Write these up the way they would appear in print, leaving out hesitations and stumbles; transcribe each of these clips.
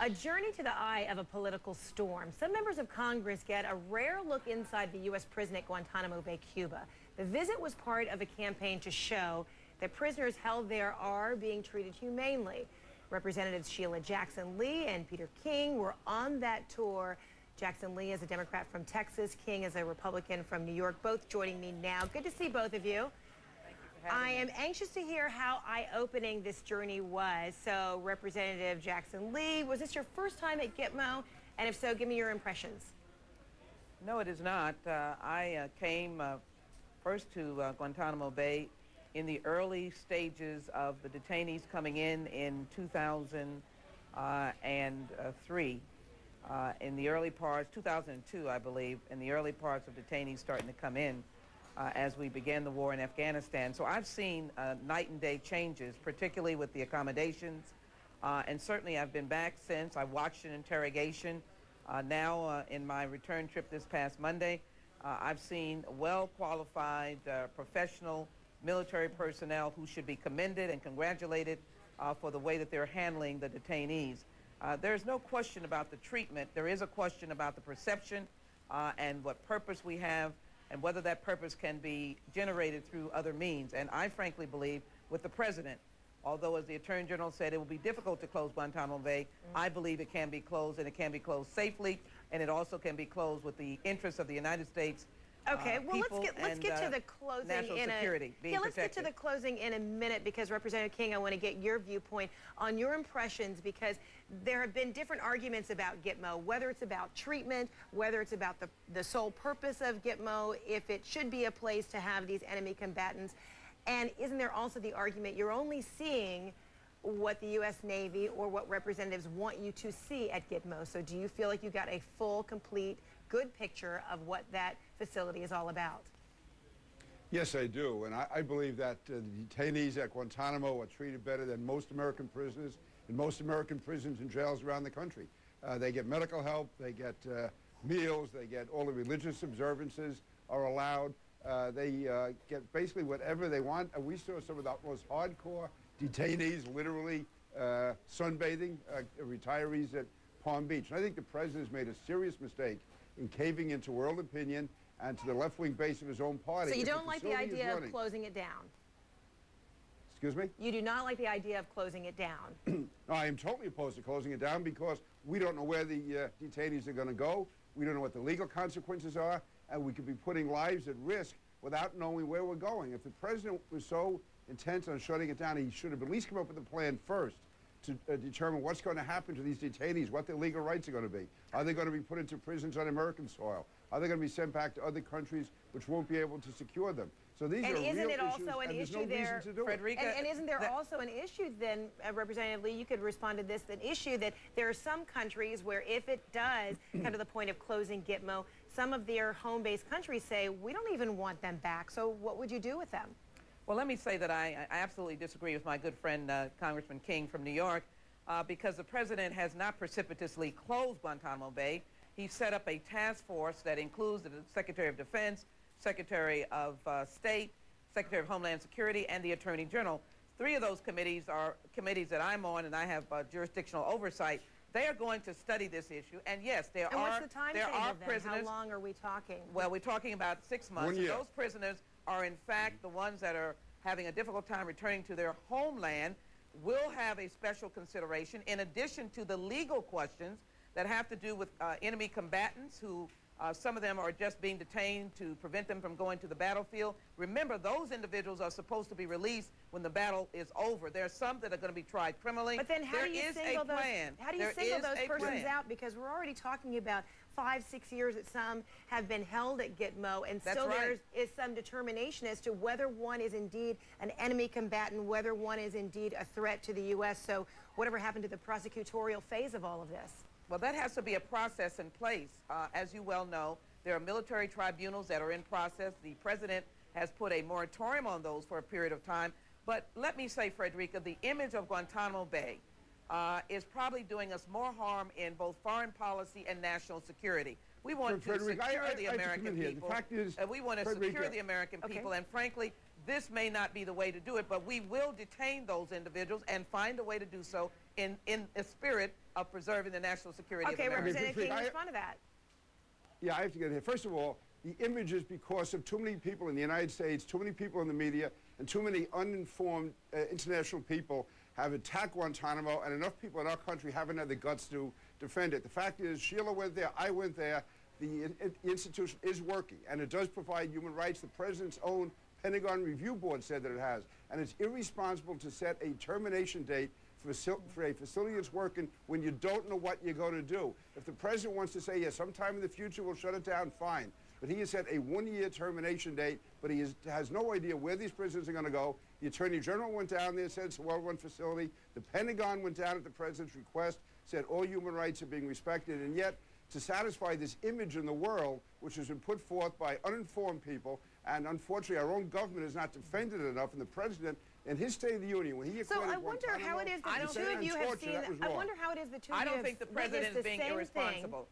A journey to the eye of a political storm. Some members of Congress get a rare look inside the U.S. prison at Guantanamo Bay, Cuba. The visit was part of a campaign to show that prisoners held there are being treated humanely. Representatives Sheila Jackson Lee and Peter King were on that tour. Jackson Lee is a Democrat from Texas. King is a Republican from New York, both joining me now. Good to see both of you. I am anxious to hear how eye-opening this journey was. So, Representative Jackson Lee, was this your first time at Gitmo? And if so, give me your impressions. No, it is not. I came first to Guantanamo Bay in the early stages of the detainees coming in 2003. In the early parts, 2002, I believe, in the early parts of detainees starting to come in as we began the war in Afghanistan. So I've seen night and day changes, particularly with the accommodations, and certainly I've been back since. I watched an interrogation. Now in my return trip this past Monday, I've seen well-qualified, professional military personnel who should be commended and congratulated for the way that they're handling the detainees. There's no question about the treatment. There is a question about the perception and what purpose we have and whether that purpose can be generated through other means. And I frankly believe with the president, although as the Attorney General said, it will be difficult to close Guantanamo Bay, I believe it can be closed, and it can be closed safely, and it also can be closed with the interests of the United States. Okay, well, let's get to the closing let's get to the closing in a minute, because Representative King, I want to get your viewpoint on your impressions, because there have been different arguments about Gitmo, whether it's about treatment, whether it's about the sole purpose of Gitmo, if it should be a place to have these enemy combatants, and isn't there also the argument you're only seeing what the U.S. Navy or what representatives want you to see at Gitmo? So do you feel like you got a full, complete, good picture of what that facility is all about? Yes, I do, and I believe that the detainees at Guantanamo are treated better than most American prisoners in most American prisons and jails around the country. They get medical help, they get meals, they get all the religious observances are allowed. They get basically whatever they want. And we saw some of the most hardcore detainees literally sunbathing, retirees at Palm Beach. And I think the president's made a serious mistake in caving into world opinion and to the left-wing base of his own party. So you don't like the idea of closing it down? Excuse me? You do not like the idea of closing it down? No, I am totally opposed to closing it down, because we don't know where the detainees are going to go. We don't know what the legal consequences are, and we could be putting lives at risk without knowing where we're going. If the president was so intent on shutting it down, he should have at least come up with a plan first to determine what's going to happen to these detainees, what their legal rights are going to be. Are they going to be put into prisons on American soil? Are they going to be sent back to other countries which won't be able to secure them? So these are real issues, and there's no reason to do it. And isn't there also an issue then, Representative Lee, you could respond to this, an issue that there are some countries where if it does come to the point of closing Gitmo, some of their home-based countries say, we don't even want them back. So what would you do with them? Well, let me say that I absolutely disagree with my good friend, Congressman King from New York, because the president has not precipitously closed Guantanamo Bay. He set up a task force that includes the Secretary of Defense, Secretary of State, Secretary of Homeland Security, and the Attorney General. 3 of those committees are committees that I'm on, and I have jurisdictional oversight. They are going to study this issue, and yes, there are prisoners. How long are we talking? Well, we're talking about 6 months. 1 year. Those prisoners are in fact the ones that are having a difficult time returning to their homeland will have a special consideration, in addition to the legal questions that have to do with enemy combatants who some of them are just being detained to prevent them from going to the battlefield. Remember, those individuals are supposed to be released when the battle is over. There are some that are going to be tried criminally. But then how do you single those persons out? Because we're already talking about 5, 6 years that some have been held at Gitmo, and still there is some determination as to whether one is indeed an enemy combatant, whether one is indeed a threat to the U.S. So whatever happened to the prosecutorial phase of all of this? Well, that has to be a process in place. As you well know, there are military tribunals that are in process. The president has put a moratorium on those for a period of time. But let me say, Frederica, the image of Guantanamo Bay is probably doing us more harm in both foreign policy and national security. We want to secure the American people. We want to secure the American people, and frankly, this may not be the way to do it, but we will detain those individuals and find a way to do so in the spirit of preserving the national security of America. Representative King, respond to that. Yeah, I have to get here. First of all, the image is because of too many people in the United States, too many people in the media, and too many uninformed international people have attacked Guantanamo, and enough people in our country haven't had the guts to defend it. The fact is, Sheila went there, I went there, the institution is working, and it does provide human rights. The President's own Pentagon Review Board said that it has, and it's irresponsible to set a termination date for a facility that's working when you don't know what you're going to do. If the President wants to say, yes, sometime in the future we'll shut it down, fine. But he has set a one-year termination date, but he has no idea where these prisoners are going to go. The Attorney General went down there, said it's a well-run facility. The Pentagon went down at the President's request, said all human rights are being respected, and yet to satisfy this image in the world, which has been put forth by uninformed people, and unfortunately our own government has not defended it enough, and the President, in his State of the Union, when he acquitted I wonder how it is that the two of you have seen. I wonder how it is the two of you have. I don't think the President is being irresponsible.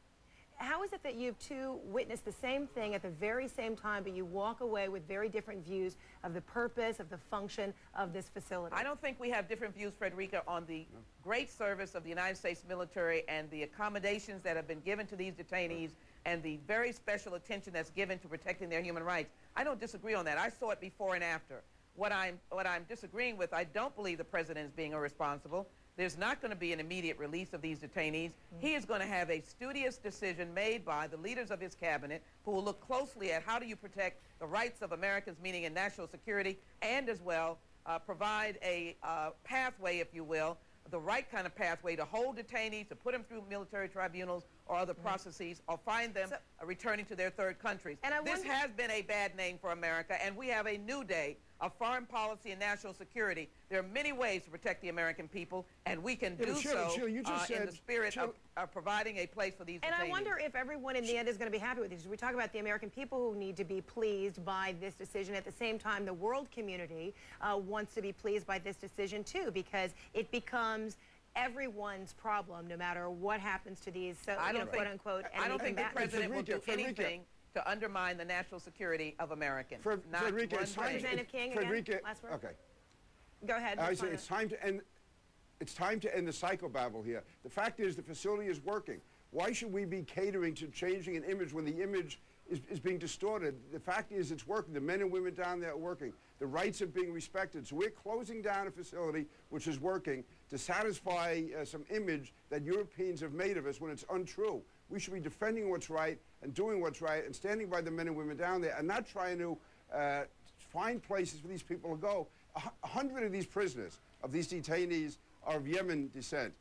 How is it that you two witnessed the same thing at the very same time, but you walk away with very different views of the purpose, of the function of this facility? I don't think we have different views, Frederica, on the great service of the United States military and the accommodations that have been given to these detainees and the very special attention that's given to protecting their human rights. I don't disagree on that. I saw it before and after. What I'm disagreeing with, I don't believe the President is being irresponsible. There's not going to be an immediate release of these detainees. He is going to have a studious decision made by the leaders of his cabinet who will look closely at how do you protect the rights of Americans, meaning in national security, and as well provide a pathway, if you will, the right kind of pathway to hold detainees, to put them through military tribunals or other processes, or find them returning to their third countries. This has been a bad name for America, and we have a new day of foreign policy and national security. There are many ways to protect the American people, and we can do so in the spirit of providing a place for these detainees. And I wonder if everyone in the end is going to be happy with this. We talk about the American people who need to be pleased by this decision. At the same time, the world community wants to be pleased by this decision too, because it becomes everyone's problem, no matter what happens to these, quote unquote. I don't think the President will do anything to undermine the national security of Americans. Frederica, Representative King, again, last word. Okay. Go ahead. I say it's time to end. It's time to end the psychobabble here. The fact is, the facility is working. Why should we be catering to changing an image when the image is being distorted? The fact is, it's working. The men and women down there are working. The rights are being respected. So we're closing down a facility which is working to satisfy some image that Europeans have made of us when it's untrue. We should be defending what's right and doing what's right and standing by the men and women down there and not trying to find places for these people to go. 100 of these prisoners, of these detainees, are of Yemen descent.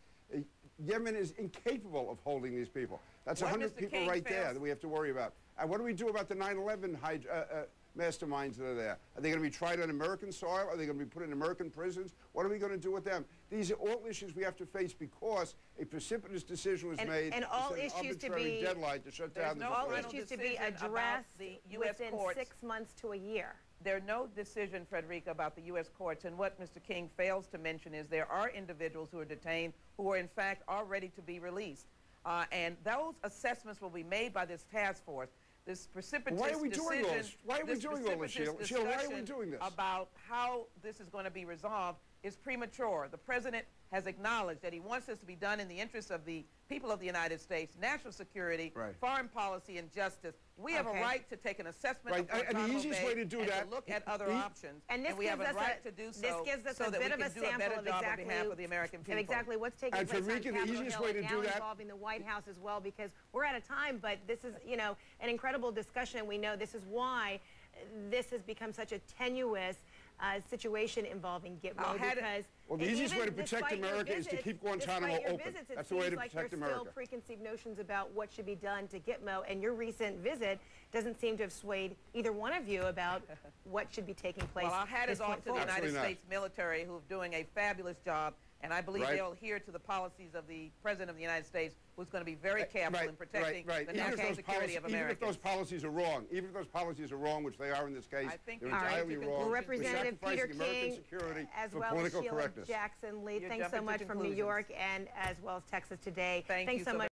Yemen is incapable of holding these people. That's 100 people right there that we have to worry about. And what do we do about the 9/11 masterminds that are there? Are they going to be tried on American soil? Are they going to be put in American prisons? What are we going to do with them? These are all issues we have to face because a precipitous decision was made. And all issues to be deadline to shut down. All issues to be addressed within 6 months to a year. There's no decision, Frederica, about the U.S. courts, and what Mr. King fails to mention is there are individuals who are detained who are, in fact, are ready to be released. And those assessments will be made by this task force. This precipitous why are we doing decision, this? Why are we doing all this, Sheila? Sheila, why are we doing this? About how this is going to be resolved is premature. The President has acknowledged that he wants this to be done in the interest of the people of the United States, national security, foreign policy, and justice. We have a right to take an assessment of Guantanamo and the easiest Bay way to do that, to look at other options. And we have a right to do so. This gives us a bit of a sample of exactly what's taking place on Capitol Hill and now involving the White House as well, because we're out of time, but this is, an incredible discussion, and we know this is why this has become such a tenuous situation involving Gitmo, because the easiest way to protect America is to keep Guantanamo open. That's the way to protect America. Still preconceived notions about what should be done to Gitmo, and your recent visit doesn't seem to have swayed either one of you about what should be taking place. Well, our hat is off to the United States military, who are doing a fabulous job, and I believe they'll adhere to the policies of the President of the United States, who's going to be very careful in protecting the national security of America. Even if those policies are wrong, which they are in this case, they're entirely wrong. Well, Representative Peter King, as well as Sheila Jackson Lee, thanks so much from New York and as well as Texas today. Thanks so much.